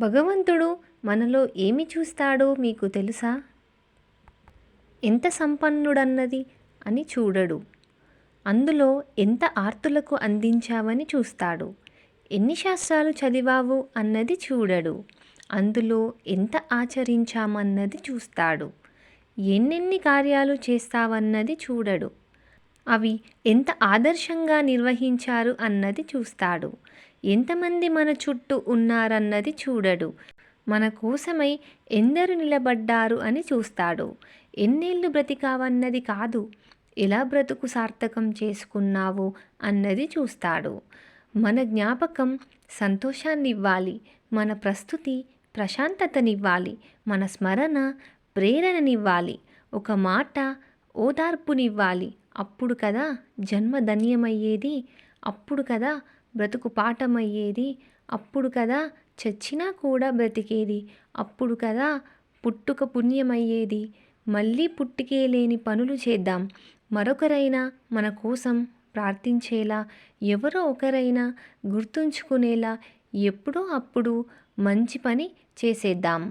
భగవంతుడు మనలో ఏమి చూస్తాడో మీకు తెలుసా? ఎంత సంపన్నుడన్నది అని చూడడు. అందులో ఎంత ఆర్తులకు అందించావని చూస్తాడు. ఎన్ని శాస్త్రాలు చదివావు అన్నది చూడడు. అందులో ఎంత ఆచరించామన్నది చూస్తాడు. ఎన్నెన్ని కార్యాలు చేస్తావన్నది చూడడు. అవి ఎంత ఆదర్శంగా నిర్వహించారు అన్నది చూస్తాడు. ఎంతమంది మన చుట్టూ ఉన్నారన్నది చూడడు. మన కోసమై ఎందరు నిలబడ్డారు అని చూస్తాడు. ఎన్నేళ్ళు బ్రతికావన్నది కాదు, ఎలా బ్రతుకు సార్థకం చేసుకున్నావు అన్నది చూస్తాడు. మన జ్ఞాపకం సంతోషాన్నివ్వాలి, మన ప్రస్తుతి ప్రశాంతతనివ్వాలి, మన స్మరణ ప్రేరణనివ్వాలి, ఒక మాట ఓదార్పునివ్వాలి. అప్పుడు కదా జన్మ ధన్యమయ్యేది, అప్పుడు కదా బ్రతుకు పాఠమయ్యేది, అప్పుడు కదా చచ్చినా కూడా బ్రతికేది, అప్పుడు కదా పుట్టుక పుణ్యమయ్యేది. మళ్ళీ పుట్టుకే లేని పనులు చేద్దాం. మరొకరైనా మన కోసం ప్రార్థించేలా, ఎవరో ఒకరైనా గుర్తుంచుకునేలా ఎప్పుడో అప్పుడు మంచి పని చేసేద్దాం.